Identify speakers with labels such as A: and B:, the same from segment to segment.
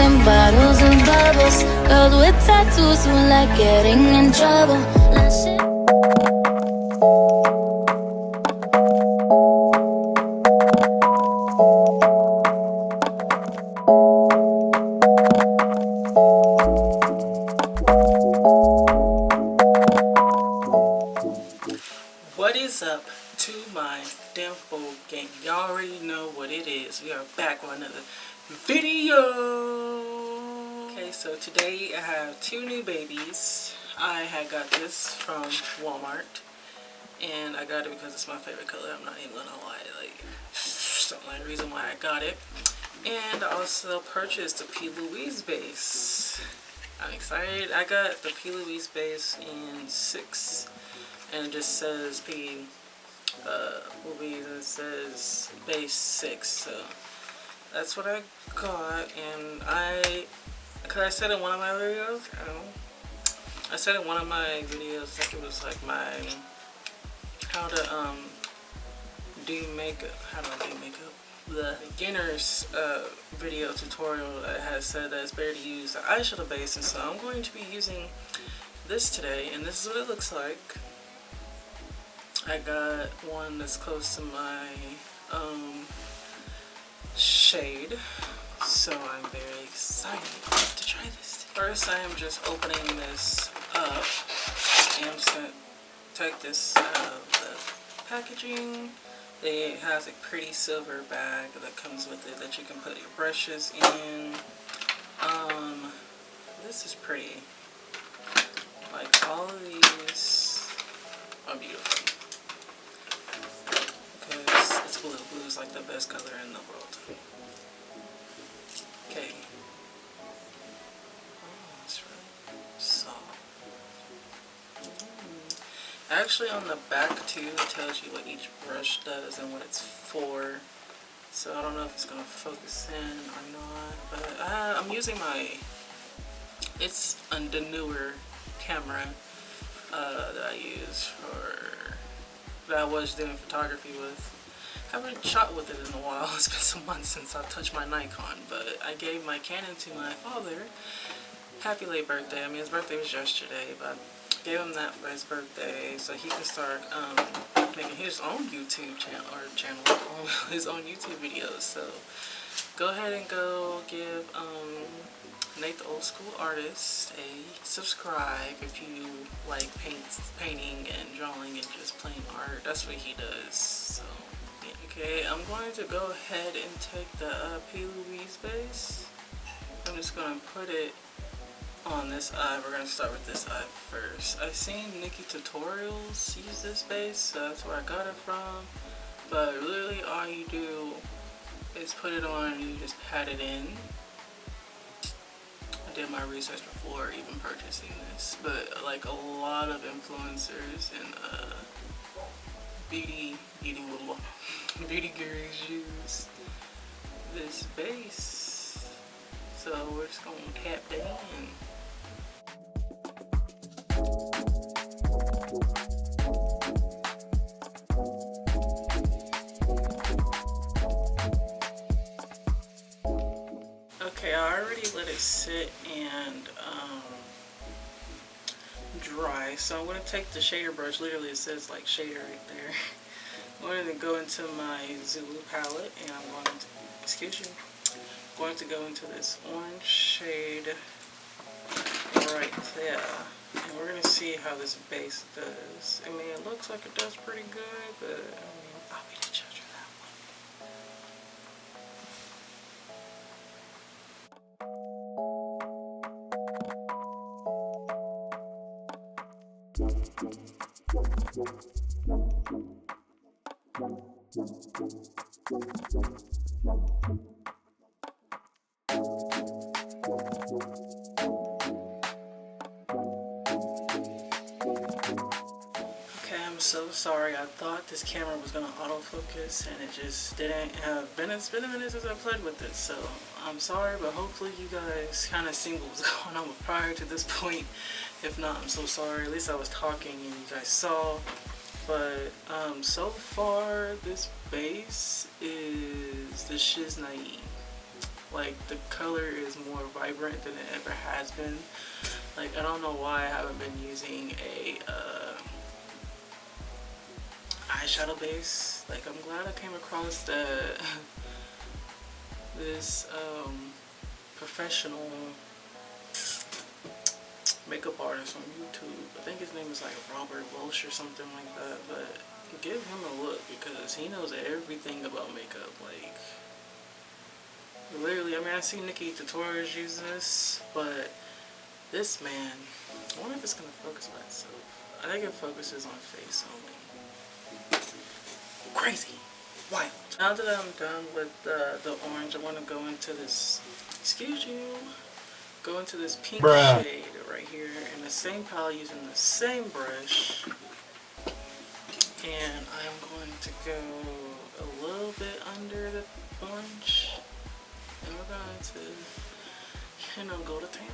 A: and bottles and bubbles. Girls with tattoos who like getting in trouble. Now shit.
B: What is up to my dimple gang? Y'all already know what it is. We are back with another video. Okay, so today I have two new babies. I had got this from Walmart, and I got it because it's my favorite color. I'm not even gonna lie, like it's the only reason why I got it. And I also purchased the P Louise base. I'm excited. I got the P Louise base in 6. And it just says P Louise, and it says base 6, so that's what I got. And cause I said in one of my videos, I said in one of my videos, I think it was like my how to do makeup, how do I do makeup, the beginner's video tutorial that has said that it's better to use the eyeshadow base, and so I'm going to be using this today, and this is what it looks like. I got one that's close to my shade, so I'm very excited to try this. First, I am just opening this up, and I'm just going to take this out of the packaging. It has a pretty silver bag that comes with it that you can put your brushes in. This is pretty. Like, all of these are beautiful. It's blue. Blue is like the best color in the world. Okay. Oh, it's really soft. Actually, on the back too, it tells you what each brush does and what it's for. So I don't know if it's gonna focus in or not, but I'm using it's the newer camera that I use that I was doing photography with. I haven't shot with it in a while. It's been some months since I touched my Nikon, but I gave my Canon to my father. Happy late birthday. I mean, his birthday was yesterday, but I gave him that for his birthday so he can start making his own YouTube channel, his own YouTube videos. So go ahead and go give Nate the Old School Artist a subscribe if you like painting and drawing and just plain art. That's what he does. So yeah. Okay, I'm going to go ahead and take the P Louise base. I'm just going to put it on this eye. We're going to start with this eye first. I've seen Nikki tutorials use this base, so that's where I got it from. But really all you do is put it on and you just pat it in. I did my research before even purchasing this, but like a lot of influencers and beauty gurus use this base, so we're just gonna tap that in. Okay, I already let it sit and dry, so I'm going to take the shader brush. Literally it says like shader right there. I'm going to go into my Zulu palette, and I'm going to go into this orange shade right there, and we're going to see how this base does. I mean, it looks like it does pretty good, but I mean, I'll be the judge of that one. Okay, I'm so sorry. I thought this camera was gonna autofocus and it just didn't. It's been a minute since I played with it, so I'm sorry, but hopefully you guys kind of seen what was going on prior to this point. If not, I'm so sorry. At least I was talking and you guys saw. But so far this base is the shiznai. Like, the color is more vibrant than it ever has been. Like, I don't know why I haven't been using a eyeshadow base. Like, I'm glad I came across this professional makeup artist on YouTube. I think his name is like Robert Welsh or something like that. But give him a look because he knows everything about makeup. Like, literally, I mean, I see Nikki tutorials use this, but this man, I wonder if it's gonna focus by itself. I think it focuses on face only. Crazy, wild. Now that I'm done with the orange, I want to go into this. Excuse you. Go into this pink shade right here in the same palette using the same brush, and I'm going to go a little bit under the orange, and we're going to, you know, go to town.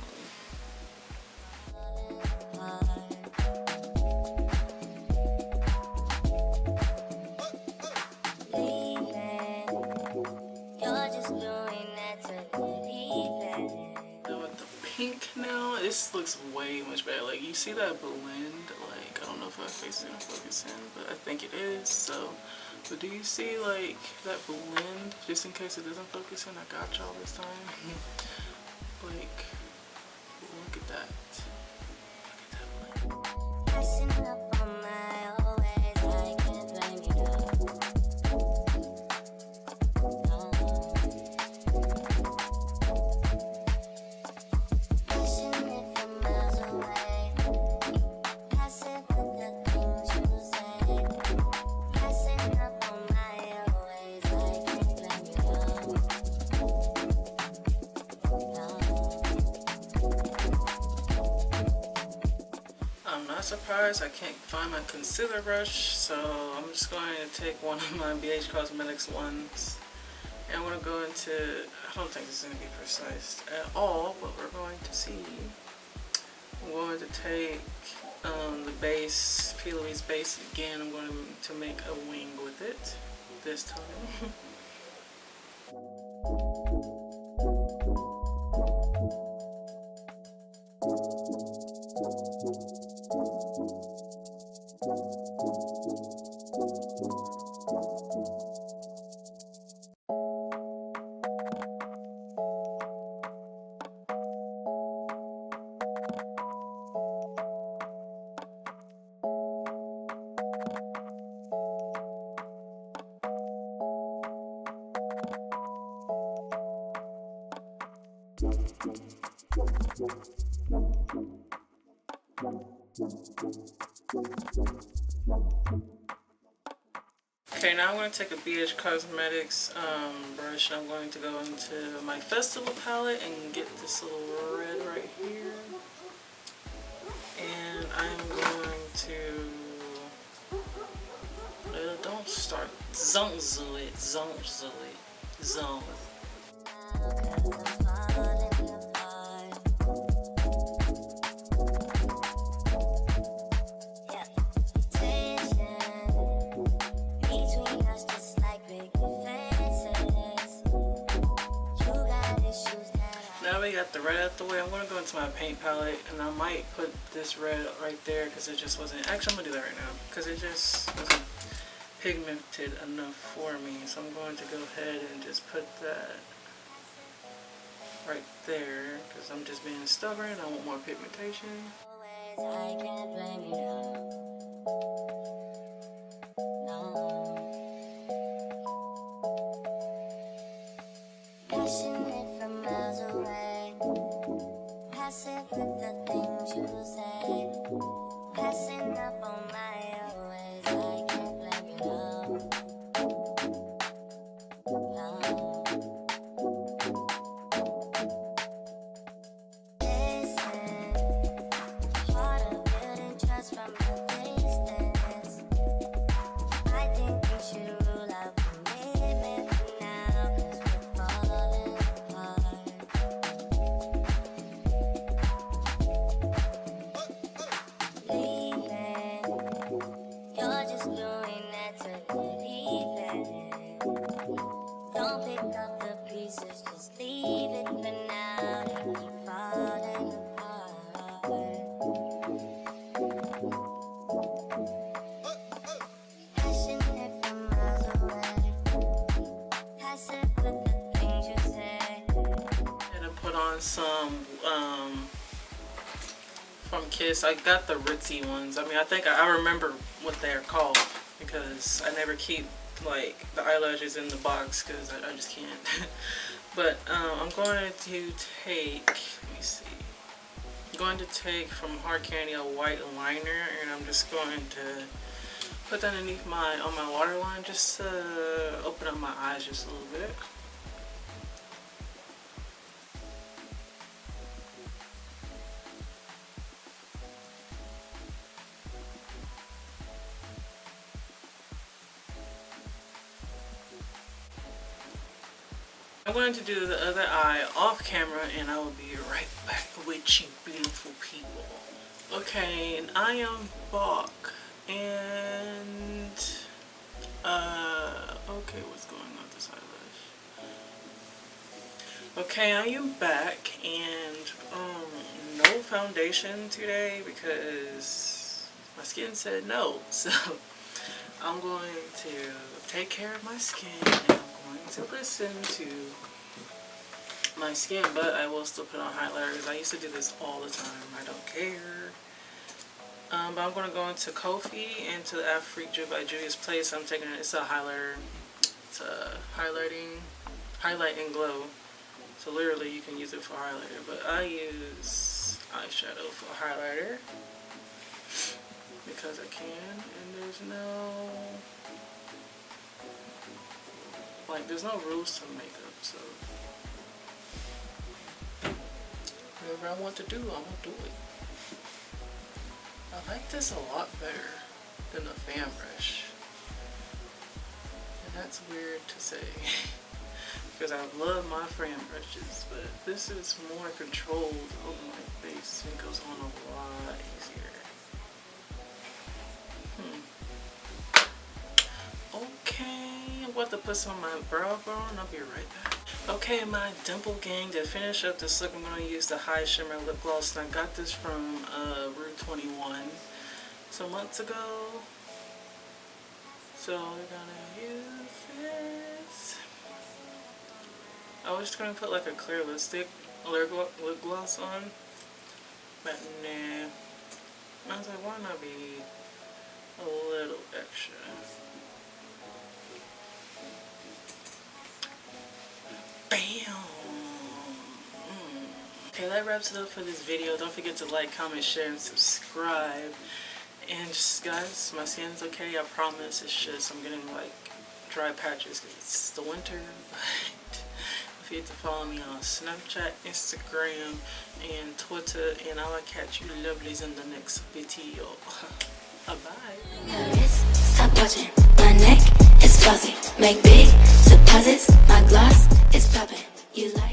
B: Pink now, this looks way much better. Like, you see that blend? Like, I don't know if my face is gonna focus in, but I think it is. So, but do you see like that blend? Just in case it doesn't focus in, I got y'all this time. Like, look at that. Look at that blend. Surprised I can't find my concealer brush, so I'm just going to take one of my BH Cosmetics ones, and I'm going to go into, I don't think this is going to be precise at all, but we're going to see. I'm going to take the base, P Louise base again. I'm going to make a wing with it this time. Okay, now I'm going to take a BH Cosmetics brush, and I'm going to go into my Festival palette and get this little red right here. And I'm going to, don't start, zone it, zone. Now we got the red out the way. I'm going to go into my paint palette, and I might put this red right there because it just wasn't, actually I'm going to do that right now because it just wasn't pigmented enough for me. So I'm going to go ahead and just put that right there because I'm just being stubborn. I want more pigmentation. I can't blame you now. on some from Kiss. I got the ritzy ones. I mean, I think I remember what they're called because I never keep like the eyelashes in the box because I just can't. But I'm going to take, let me see, I'm going to take from Hard Candy a white liner, and I'm just going to put that underneath on my waterline just to open up my eyes just a little bit. I'm going to do the other eye off camera, and I will be right back with you beautiful people. Okay, and I am back, and okay, what's going on with this eyelash? Okay, I am back, and no foundation today because my skin said no, so I'm going to take care of my skin, and I'm going to listen to my skin, but I will still put on highlighters. I used to do this all the time. I don't care. But I'm going to go into Kofi and to the Afrique by Juvia's Place. I'm taking it's a highlighter. It's a highlight and glow. So literally you can use it for highlighter, but I use eyeshadow for highlighter because I can, and there's no rules to makeup, so whatever I want to do, I'm gonna do it. I like this a lot better than the fan brush, and that's weird to say because I love my fan brushes, but this is more controlled over my face and goes on a lot easier. Okay, I'm about to put some on my brow bone. I'll be right back. Okay, my dimple gang, to finish up this look, I'm going to use the High Shimmer Lip Gloss. And I got this from Rue 21 some months ago. So we're going to use this. I was just going to put like a clear lip gloss on. But nah. I was like, why not be a little extra? Bam! Okay, that wraps it up for this video. Don't forget to like, comment, share, and subscribe. And just, guys, my skin's okay. I promise. It's just I'm getting like dry patches because it's the winter. But don't forget to follow me on Snapchat, Instagram, and Twitter. And I will catch you lovelies in the next video. Bye-bye.
A: Stop watching. My neck is fuzzy. Make big deposits. My gloss is popping. You like